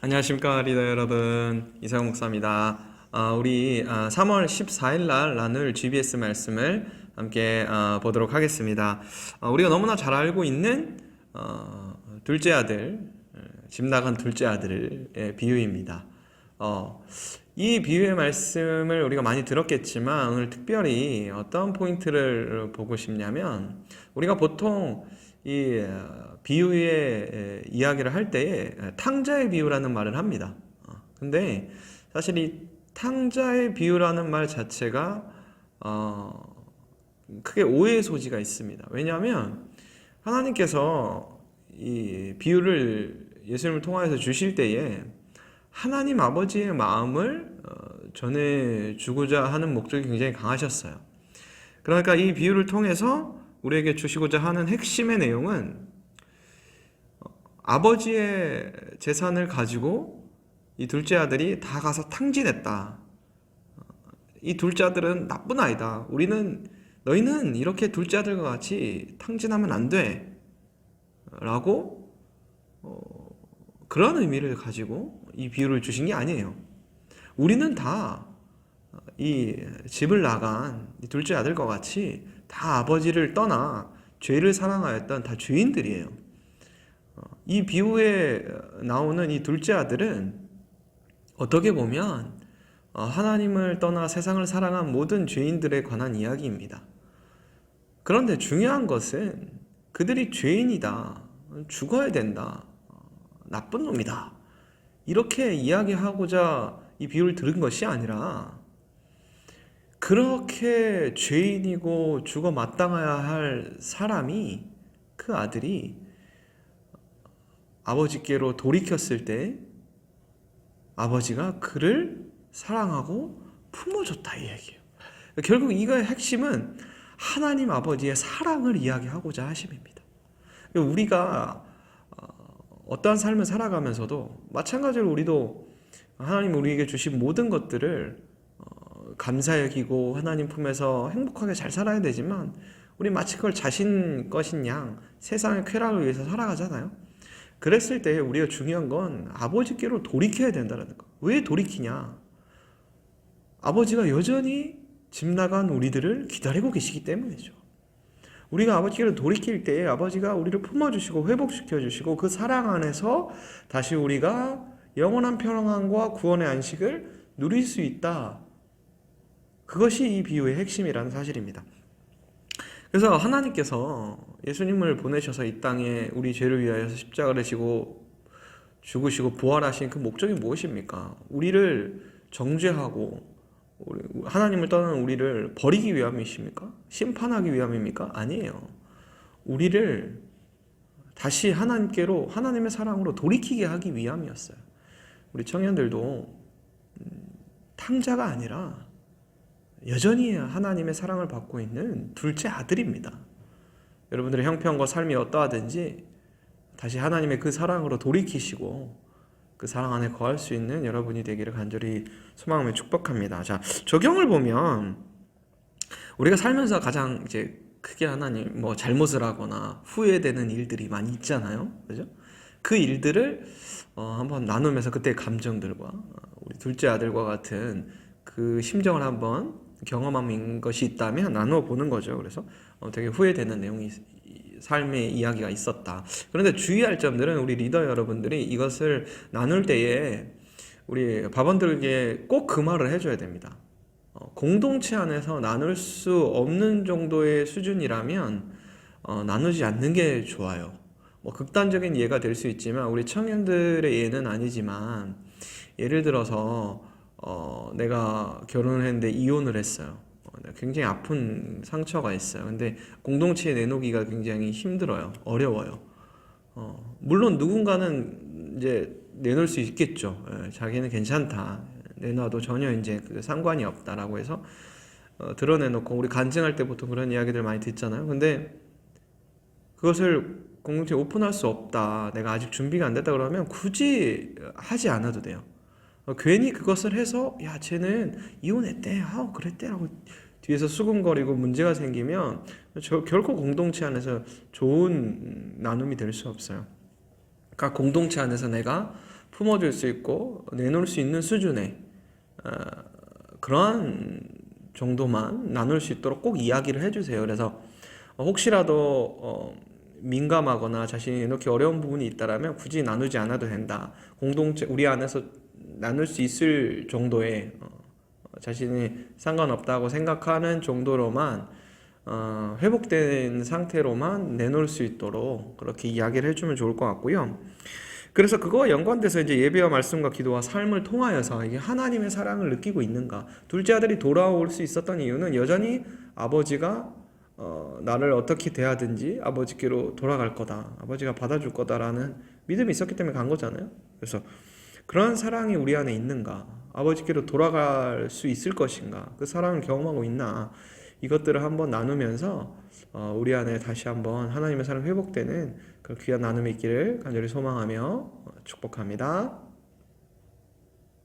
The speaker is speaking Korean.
안녕하십니까 리더 여러분, 이상훈 목사입니다. 우리 3월 14일 날 나눌 GBS 말씀을 함께 보도록 하겠습니다. 우리가 너무나 잘 알고 있는 둘째 아들, 집 나간 둘째 아들의 비유입니다. 이 비유의 말씀을 우리가 많이 들었겠지만 오늘 특별히 어떤 포인트를 보고 싶냐면, 우리가 보통 이 비유의 이야기를 할 때에 탕자의 비유라는 말을 합니다. 근데 사실 이 탕자의 비유라는 말 자체가 크게 오해의 소지가 있습니다. 왜냐하면 하나님께서 이 비유를 예수님을 통하여서 주실 때에 하나님 아버지의 마음을 전해주고자 하는 목적이 굉장히 강하셨어요. 그러니까 이 비유를 통해서 우리에게 주시고자 하는 핵심의 내용은, 아버지의 재산을 가지고 이 둘째 아들이 다 가서 탕진했다. 이 둘째 아들은 나쁜 아이다. 너희는 이렇게 둘째 아들과 같이 탕진하면 안 돼. 라고 그런 의미를 가지고 이 비유를 주신 게 아니에요. 우리는 다 이 집을 나간 이 둘째 아들과 같이 다 아버지를 떠나 죄를 사랑하였던 다 죄인들이에요. 이 비유에 나오는 이 둘째 아들은 어떻게 보면 하나님을 떠나 세상을 사랑한 모든 죄인들에 관한 이야기입니다. 그런데 중요한 것은 그들이 죄인이다, 죽어야 된다, 나쁜 놈이다, 이렇게 이야기하고자 이 비유를 들은 것이 아니라, 그렇게 죄인이고 죽어 마땅해야 할 사람이, 그 아들이 아버지께로 돌이켰을 때 아버지가 그를 사랑하고 품어줬다, 이 얘기예요. 결국 이거의 핵심은 하나님 아버지의 사랑을 이야기하고자 하심입니다. 우리가 어떠한 삶을 살아가면서도 마찬가지로 우리도 하나님 우리에게 주신 모든 것들을 감사 여기고 하나님 품에서 행복하게 잘 살아야 되지만, 우리 마치 그걸 자신 것인 양 세상의 쾌락을 위해서 살아가잖아요. 그랬을 때 우리가 중요한 건 아버지께로 돌이켜야 된다는 거. 왜 돌이키냐? 아버지가 여전히 집 나간 우리들을 기다리고 계시기 때문이죠. 우리가 아버지께로 돌이킬 때 아버지가 우리를 품어주시고 회복시켜주시고 그 사랑 안에서 다시 우리가 영원한 평안과 구원의 안식을 누릴 수 있다. 그것이 이 비유의 핵심이라는 사실입니다. 그래서 하나님께서 예수님을 보내셔서 이 땅에 우리 죄를 위하여 십자가를 지고 죽으시고 부활하신 그 목적이 무엇입니까? 우리를 정죄하고 하나님을 떠나는 우리를 버리기 위함이십니까? 심판하기 위함입니까? 아니에요. 우리를 다시 하나님께로, 하나님의 사랑으로 돌이키게 하기 위함이었어요. 우리 청년들도 탕자가 아니라 여전히 하나님의 사랑을 받고 있는 둘째 아들입니다. 여러분들의 형편과 삶이 어떠하든지 다시 하나님의 그 사랑으로 돌이키시고 그 사랑 안에 거할 수 있는 여러분이 되기를 간절히 소망하며 축복합니다. 자, 적용을 보면 우리가 살면서 가장 이제 크게 하나님 잘못을 하거나 후회되는 일들이 많이 있잖아요. 그죠? 그 일들을 한번 나누면서 그때 감정들과 우리 둘째 아들과 같은 그 심정을 한번 경험한 것이 있다면 나누어 보는 거죠. 그래서 되게 후회되는 내용이, 삶의 이야기가 있었다. 그런데 주의할 점들은 우리 리더 여러분들이 이것을 나눌 때에 우리 밥원들에게 꼭 그 말을 해줘야 됩니다. 공동체 안에서 나눌 수 없는 정도의 수준이라면 나누지 않는 게 좋아요. 극단적인 예가 될 수 있지만 우리 청년들의 예는 아니지만, 예를 들어서 내가 결혼을 했는데 이혼을 했어요. 굉장히 아픈 상처가 있어요. 근데 공동체에 내놓기가 굉장히 힘들어요. 어려워요. 물론 누군가는 이제 내놓을 수 있겠죠. 자기는 괜찮다, 내놔도 전혀 이제 상관이 없다라고 해서 드러내놓고, 우리 간증할 때 보통 그런 이야기들 많이 듣잖아요. 근데 그것을 공동체에 오픈할 수 없다, 내가 아직 준비가 안 됐다 그러면 굳이 하지 않아도 돼요. 괜히 그것을 해서 야 쟤는 이혼했대, 그랬대 라고 뒤에서 수근거리고 문제가 생기면 결코 공동체 안에서 좋은 나눔이 될 수 없어요. 그러니까 공동체 안에서 내가 품어줄 수 있고 내놓을 수 있는 수준의 그러한 정도만 나눌 수 있도록 꼭 이야기를 해주세요. 그래서 혹시라도 민감하거나 자신이 이렇게 어려운 부분이 있다라면 굳이 나누지 않아도 된다. 공동체 우리 안에서 나눌 수 있을 정도의 자신이 상관없다고 생각하는 정도로만 회복된 상태로만 내놓을 수 있도록 그렇게 이야기를 해주면 좋을 것 같고요. 그래서 그거와 연관돼서 이제 예배와 말씀과 기도와 삶을 통하여서 이게 하나님의 사랑을 느끼고 있는가. 둘째 아들이 돌아올 수 있었던 이유는 여전히 아버지가 나를 어떻게 대하든지 아버지께로 돌아갈 거다. 아버지가 받아줄 거다라는 믿음이 있었기 때문에 간 거잖아요. 그래서 그런 사랑이 우리 안에 있는가? 아버지께로 돌아갈 수 있을 것인가? 그 사랑을 경험하고 있나? 이것들을 한번 나누면서 우리 안에 다시 한번 하나님의 사랑 회복되는 그 귀한 나눔이 있기를 간절히 소망하며 축복합니다.